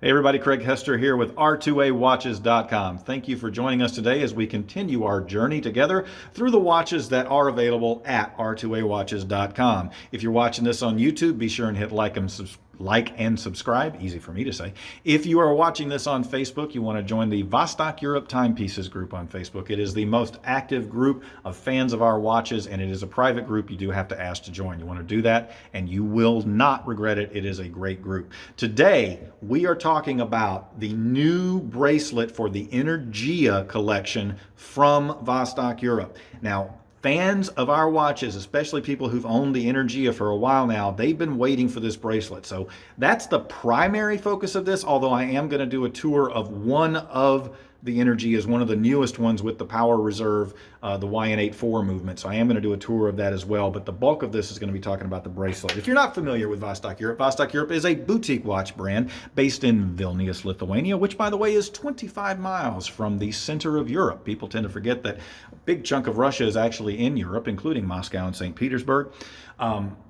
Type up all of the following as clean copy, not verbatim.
Hey everybody, Craig Hester here with R2AWatches.com. Thank you for joining us today as we continue our journey together through the watches that are available at R2AWatches.com. If you're watching this on YouTube, be sure and hit like and subscribe. Easy for me to say. If you are watching this on Facebook, you want to join the Vostok-Europe Timepieces group on Facebook. It is the most active group of fans of our watches, and it is a private group. You do have to ask to join. You want to do that, and you will not regret it. It is a great group. Today, we are talking about the new bracelet for the Energia collection from Vostok-Europe. Now, fans of our watches, especially people who've owned the Energia for a while now, they've been waiting for this bracelet. So that's the primary focus of this, although I am going to do a tour of one of the Energias, one of the newest ones with the Power Reserve, the YN84 movement. So I am going to do a tour of that as well, but the bulk of this is going to be talking about the bracelet. If you're not familiar with Vostok-Europe, Vostok-Europe is a boutique watch brand based in Vilnius, Lithuania, which, by the way, is 25 miles from the center of Europe. People tend to forget that a big chunk of Russia is actually in Europe, including Moscow and St. Petersburg.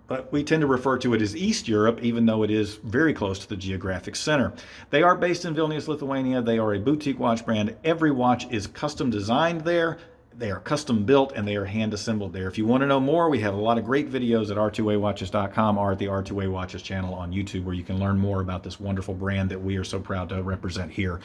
But we tend to refer to it as East Europe, even though it is very close to the geographic center. They are based in Vilnius, Lithuania. They are a boutique watch brand. Every watch is custom designed there. They are custom built and they are hand assembled there. If you want to know more, we have a lot of great videos at R2AWatches.com or at the R2A Watches channel on YouTube where you can learn more about this wonderful brand that we are so proud to represent here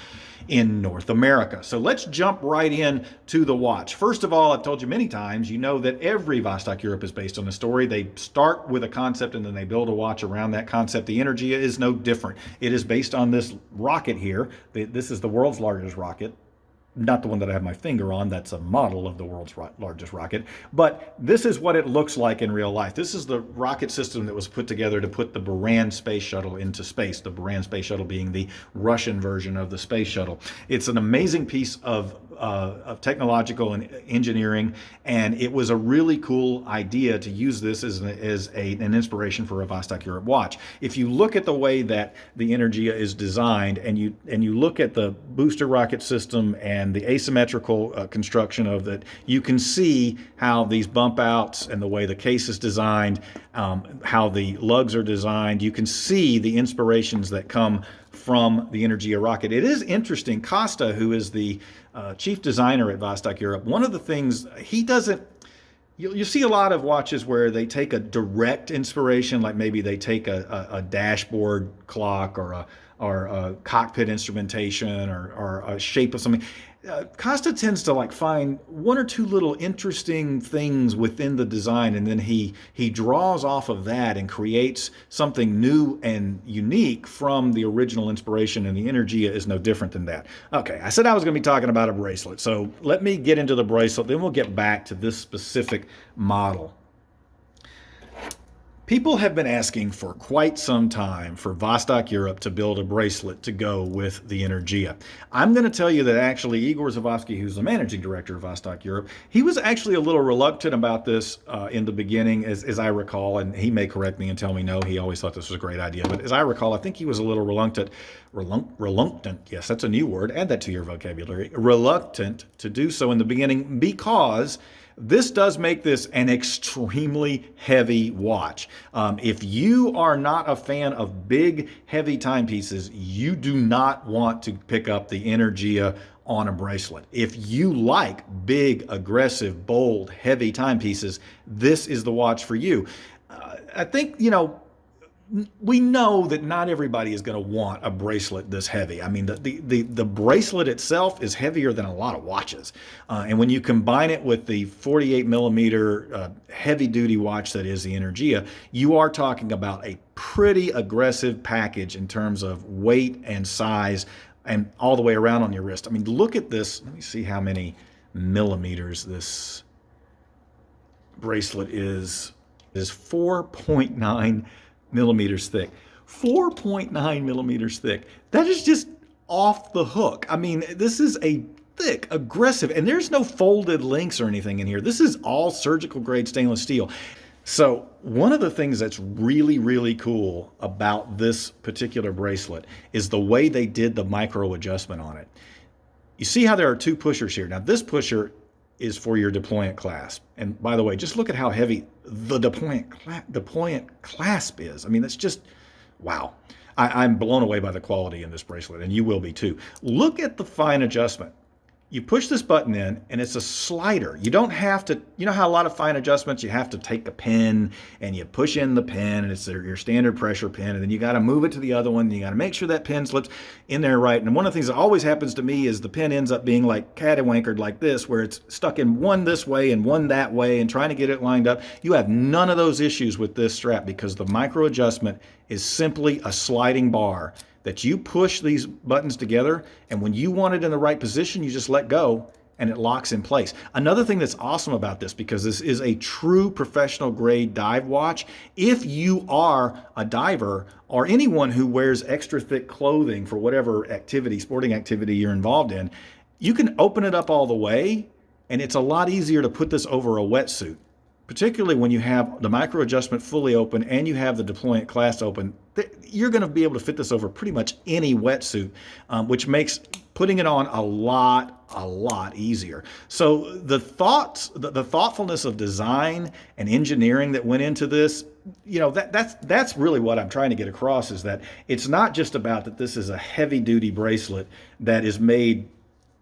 in North America. So let's jump right in to the watch. First of all, I've told you many times, you know that every Vostok-Europe is based on a story. They start with a concept and then they build a watch around that concept. The Energia is no different. It is based on this rocket here. This is the world's largest rocket. Not the one that I have my finger on, that's a model of the world's largest rocket, but this is what it looks like in real life. This is the rocket system that was put together to put the Buran space shuttle into space, the Buran space shuttle being the Russian version of the space shuttle. It's an amazing piece of technological and engineering, and it was a really cool idea to use this as an inspiration for a Vostok-Europe watch. If you look at the way that the Energia is designed, and you look at the booster rocket system and the asymmetrical construction of it, you can see how these bump outs and the way the case is designed, how the lugs are designed. You can see the inspirations that come from the Energia rocket. It is interesting. Costa, who is the chief designer at Vostok-Europe, one of the things he doesn't, you see a lot of watches where they take a direct inspiration, like maybe they take a dashboard clock or a cockpit instrumentation or a shape of something. Costa tends to find one or two little interesting things within the design, and then he draws off of that and creates something new and unique from the original inspiration, and the Energia is no different than that. Okay, I said I was going to be talking about a bracelet, so let me get into the bracelet, then we'll get back to this specific model. People have been asking for quite some time for Vostok-Europe to build a bracelet to go with the Energia. I'm going to tell you that actually Igor Zavosky, who's the managing director of Vostok-Europe, he was actually a little reluctant about this in the beginning, as I recall, and he may correct me and tell me no, he always thought this was a great idea. But as I recall, I think he was a little reluctant, yes, that's a new word, add that to your vocabulary, reluctant to do so in the beginning because this does make this an extremely heavy watch. If you are not a fan of big, heavy timepieces, you do not want to pick up the Energia on a bracelet. If you like big, aggressive, bold, heavy timepieces, this is the watch for you. I think, we know that not everybody is going to want a bracelet this heavy. I mean, the bracelet itself is heavier than a lot of watches. And when you combine it with the 48 millimeter heavy duty watch that is the Energia, you are talking about a pretty aggressive package in terms of weight and size and all the way around on your wrist. I mean, look at this. Let me see how many millimeters this bracelet is. It is 4.9 millimeters thick. 4.9 millimeters thick. That is just off the hook. I mean, this is a thick, aggressive, and there's no folded links or anything in here. This is all surgical grade stainless steel. So one of the things that's really, really cool about this particular bracelet is the way they did the micro adjustment on it. You see how there are two pushers here. Now this pusher is for your deployant clasp. And by the way, just look at how heavy the deployant clasp is. I mean, that's just, wow. I'm blown away by the quality in this bracelet, and you will be too. Look at the fine adjustment. You push this button in and it's a slider. You don't have to, you know how a lot of fine adjustments, you have to take a pin and you push in the pin and it's your standard pressure pin, and then you got to move it to the other one and you got to make sure that pin slips in there right. And one of the things that always happens to me is the pin ends up being like cattywankered like this, where it's stuck in one this way and one that way and trying to get it lined up. You have none of those issues with this strap because the micro adjustment is simply a sliding bar that you push these buttons together, and when you want it in the right position, you just let go and it locks in place. Another thing that's awesome about this, because this is a true professional grade dive watch, if you are a diver or anyone who wears extra thick clothing for whatever activity, sporting activity you're involved in, you can open it up all the way, and it's a lot easier to put this over a wetsuit. Particularly when you have the micro adjustment fully open and you have the deployant clasp open, you're going to be able to fit this over pretty much any wetsuit, which makes putting it on a lot easier. So the thoughtfulness of design and engineering that went into this, you know, that's really what I'm trying to get across, is that it's not just about that this is a heavy duty bracelet that is made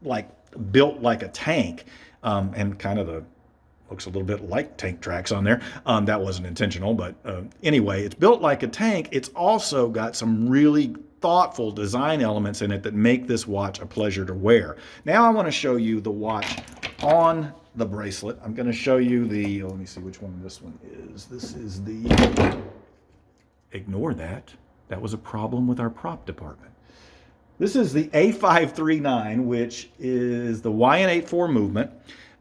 like built like a tank, and kind of the looks a little bit like tank tracks on there. That wasn't intentional, but anyway, it's built like a tank. It's also got some really thoughtful design elements in it that make this watch a pleasure to wear. Now I want to show you the watch on the bracelet. I'm going to show you the, let me see which one this one is. This is the, ignore that. That was a problem with our prop department. This is the A539, which is the YN84 movement.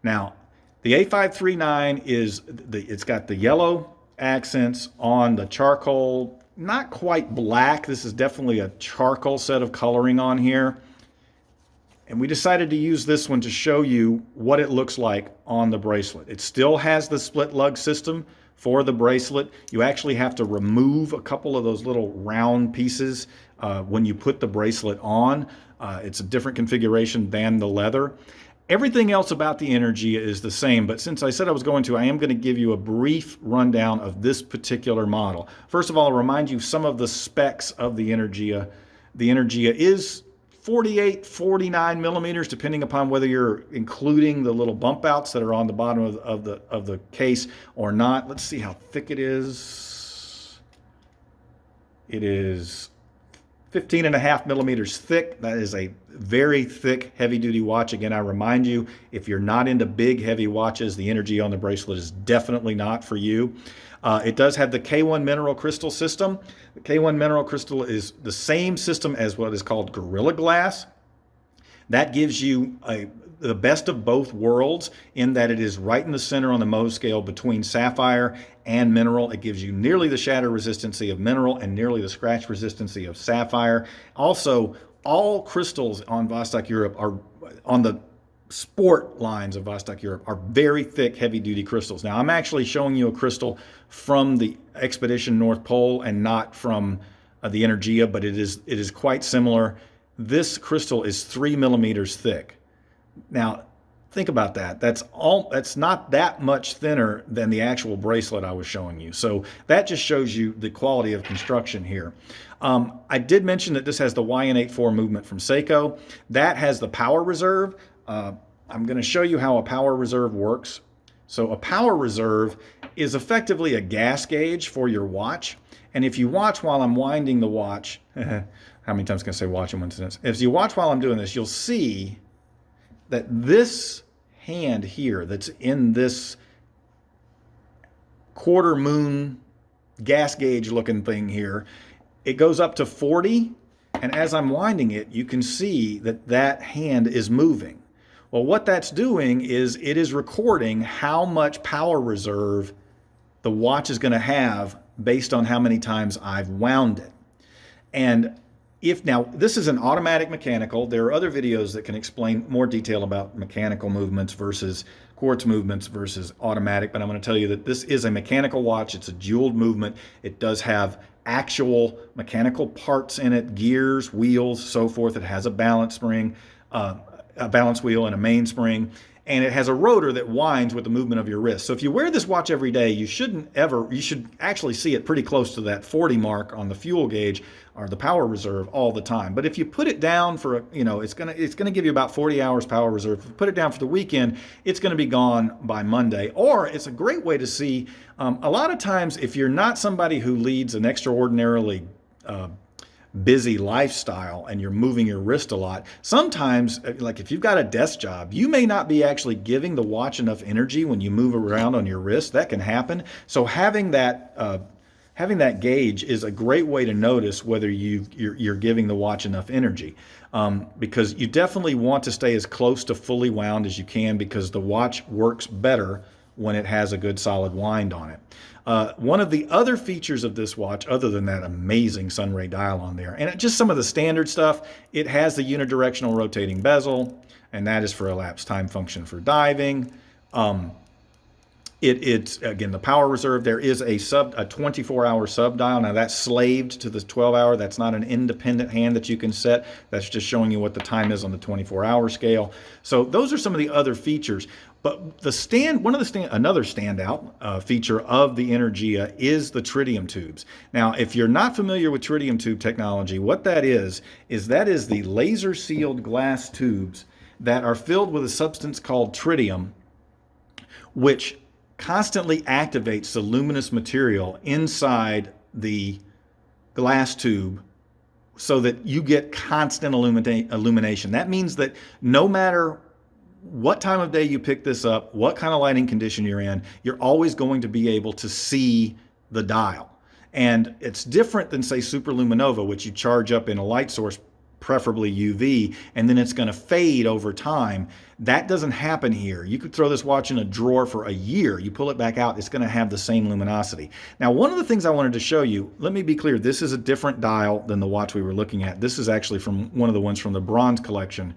Now, the A539 is, it's got the yellow accents on the charcoal, not quite black. This is definitely a charcoal set of coloring on here. And we decided to use this one to show you what it looks like on the bracelet. It still has the split lug system for the bracelet. You actually have to remove a couple of those little round pieces when you put the bracelet on. It's a different configuration than the leather. Everything else about the Energia is the same, but since I said I was going to, I am going to give you a brief rundown of this particular model. First of all, I'll remind you some of the specs of the Energia. The Energia is 48, 49 millimeters, depending upon whether you're including the little bump outs that are on the bottom of the case or not. Let's see how thick it is. It is 15.5 millimeters thick. That is a very thick, heavy-duty watch. Again, I remind you, if you're not into big, heavy watches, the Energia on the bracelet is definitely not for you. It does have the K1 mineral crystal system. The K1 mineral crystal is the same system as what is called Gorilla Glass. That gives you the best of both worlds in that it is right in the center on the mohs scale between sapphire and mineral. It gives you nearly the shatter resistancy of mineral and nearly the scratch resistancy of sapphire. Also, all crystals on Vostok-Europe are on the sport lines of Vostok-Europe are very thick, heavy-duty crystals. Now, I'm actually showing you a crystal from the Expedition North Pole and not from the Energia, but it is quite similar. This crystal is 3 millimeters thick. Now, think about that. That's not that much thinner than the actual bracelet I was showing you. So that just shows you the quality of construction here. I did mention that this has the YN84 movement from Seiko. That has the power reserve. I'm going to show you how a power reserve works. So a power reserve is effectively a gas gauge for your watch. And if you watch while I'm winding the watch, how many times can I say watch in one sentence? If you watch while I'm doing this, you'll see that this hand here that's in this quarter moon gas gauge looking thing here, it goes up to 40. And as I'm winding it, you can see that that hand is moving. Well, what that's doing is it is recording how much power reserve the watch is going to have based on how many times I've wound it. And if now this is an automatic mechanical, there are other videos that can explain more detail about mechanical movements versus quartz movements versus automatic, but I'm going to tell you that this is a mechanical watch. It's a jeweled movement. It does have actual mechanical parts in it, gears, wheels, so forth. It has a balance spring, a balance wheel and a mainspring. and it has a rotor that winds with the movement of your wrist. So if you wear this watch every day, you should actually see it pretty close to that 40 mark on the fuel gauge or the power reserve all the time. But if you put it down for, it's gonna give you about 40 hours power reserve. If you put it down for the weekend, it's gonna be gone by Monday. Or it's a great way to see, a lot of times if you're not somebody who leads an extraordinarily busy lifestyle and you're moving your wrist a lot, sometimes, like if you've got a desk job, you may not be actually giving the watch enough energy when you move around on your wrist. That can happen. So having that gauge is a great way to notice whether you're giving the watch enough energy, because you definitely want to stay as close to fully wound as you can, because the watch works better when it has a good solid wind on it. One of the other features of this watch, other than that amazing sunray dial on there, and just some of the standard stuff, it has the unidirectional rotating bezel, and that is for elapsed time function for diving. It's again the power reserve. There is a 24-hour sub dial. Now that's slaved to the 12-hour. That's not an independent hand that you can set. That's just showing you what the time is on the 24-hour scale. So those are some of the other features. But another standout feature of the Energia is the Tritium Tubes. Now, if you're not familiar with Tritium Tube technology, what that is the laser sealed glass tubes that are filled with a substance called tritium, which constantly activates the luminous material inside the glass tube so that you get constant illumination. That means that no matter what time of day you pick this up, what kind of lighting condition you're in, you're always going to be able to see the dial. And it's different than, say, superluminova, which you charge up in a light source, preferably UV, and then it's going to fade over time. That doesn't happen here. You could throw this watch in a drawer for a year. You pull it back out, it's going to have the same luminosity. Now, one of the things I wanted to show you, let me be clear, this is a different dial than the watch we were looking at. This is actually from one of the ones from the bronze collection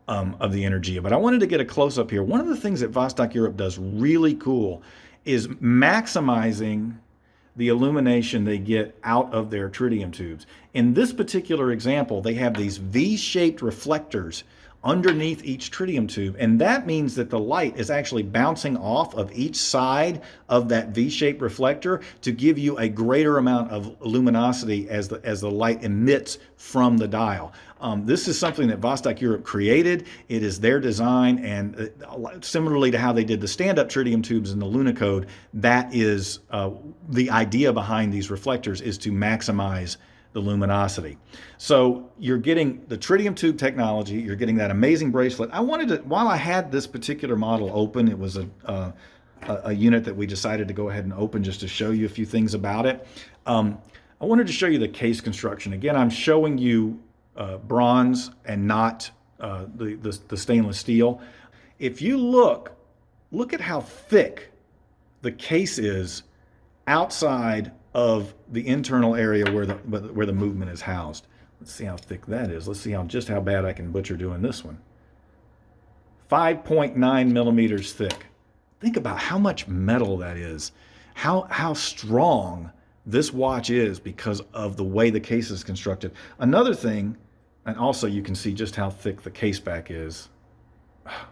of the Energia. But I wanted to get a close-up here. One of the things that Vostok-Europe does really cool is maximizing the illumination they get out of their tritium tubes. In this particular example, they have these V-shaped reflectors underneath each tritium tube, and that means that the light is actually bouncing off of each side of that V-shaped reflector to give you a greater amount of luminosity as the light emits from the dial. This is something that Vostok-Europe created. It is their design, and similarly to how they did the stand-up tritium tubes in the Luna Code, that is the idea behind these reflectors, is to maximize the luminosity. So you're getting the tritium tube technology, you're getting that amazing bracelet. I wanted to, while I had this particular model open, it was a unit that we decided to go ahead and open just to show you a few things about it. I wanted to show you the case construction. Again, I'm showing you bronze and not the stainless steel. If you look at how thick the case is outside of the internal area where the movement is housed. Let's see how thick that is. Let's see just how bad I can butcher doing this one. 5.9 millimeters thick. Think about how much metal that is. How strong this watch is because of the way the case is constructed. Another thing, and also you can see just how thick the case back is.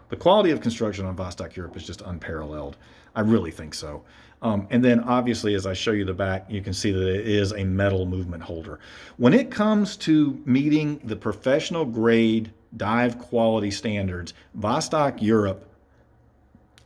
The quality of construction on Vostok-Europe is just unparalleled. I really think so. And then obviously, as I show you the back, you can see that it is a metal movement holder. When it comes to meeting the professional grade dive quality standards, Vostok-Europe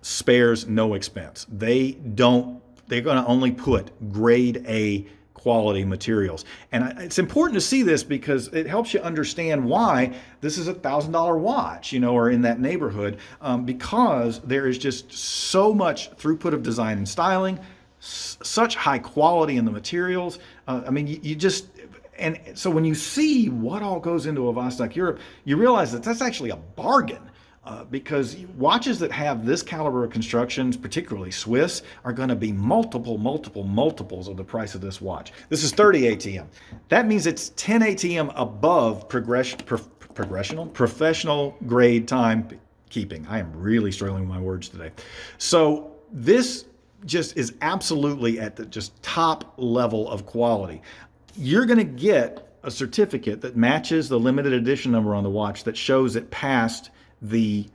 spares no expense. They're going to only put grade A quality materials. And it's important to see this because it helps you understand why this is a $1,000 watch, or in that neighborhood, because there is just so much throughput of design and styling, such high quality in the materials. I mean, and so when you see what all goes into a Vostok-Europe, you realize that that's actually a bargain. Because watches that have this caliber of constructions, particularly Swiss, are going to be multiples of the price of this watch. This is 30 ATM. That means it's 10 ATM above professional grade timekeeping. I am really struggling with my words today. So this just is absolutely at the just top level of quality. You're going to get a certificate that matches the limited edition number on the watch that shows it passed the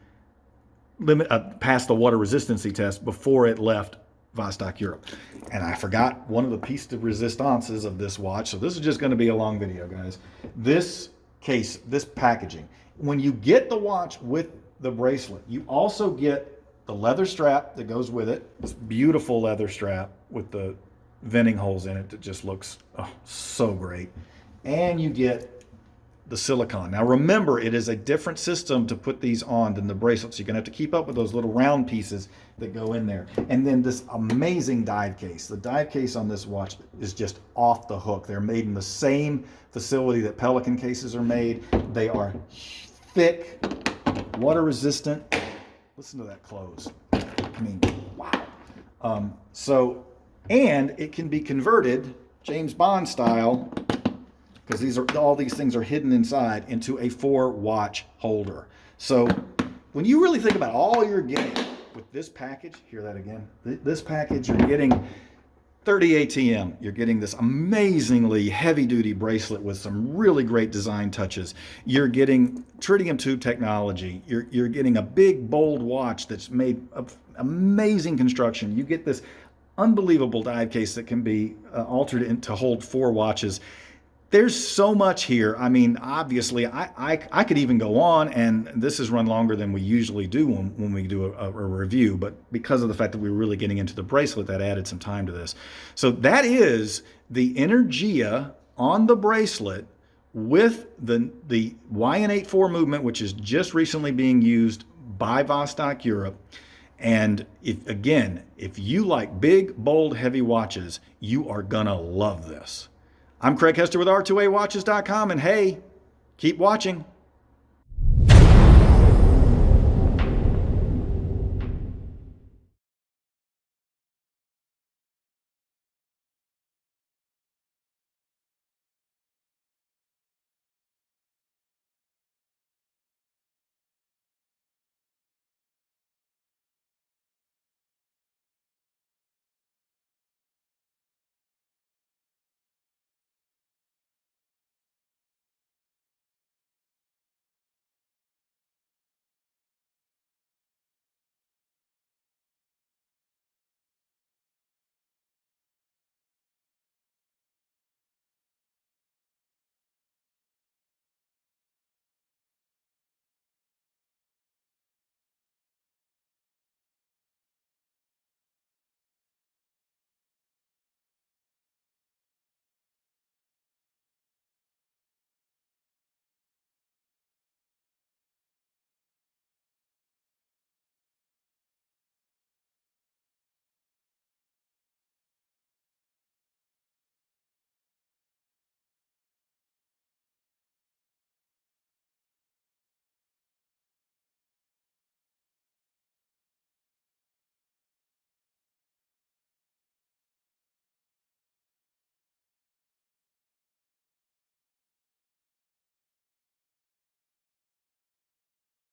passed the water resistancy test before it left Vostok-Europe. And I forgot one of the piece de resistances of this watch, so this is just going to be a long video, guys. This case, this packaging, when you get the watch with the bracelet, you also get the leather strap that goes with it, this beautiful leather strap with the venting holes in it that just looks so great. And you get the silicone. Now remember, it is a different system to put these on than the bracelets. You're gonna have to keep up with those little round pieces that go in there. And then this amazing dive case. The dive case on this watch is just off the hook. They're made in the same facility that Pelican cases are made. They are thick, water resistant. Listen to that close. I mean, wow. And it can be converted James Bond style, because all these things are hidden inside, into a 4-watch holder. So when you really think about all you're getting with this package, hear that again, this package, you're getting 30 ATM, you're getting this amazingly heavy-duty bracelet with some really great design touches, you're getting Tritium Tube technology, you're getting a big, bold watch that's made of amazing construction, you get this unbelievable dive case that can be altered to hold 4 watches. There's so much here. I mean, obviously, I could even go on, and this is run longer than we usually do when we do a review, but because of the fact that we were really getting into the bracelet, that added some time to this. So that is the Energia on the bracelet with the YN84 movement, which is just recently being used by Vostok-Europe. And if you like big, bold, heavy watches, you are gonna love this. I'm Craig Hester with R2AWatches.com, and hey, keep watching.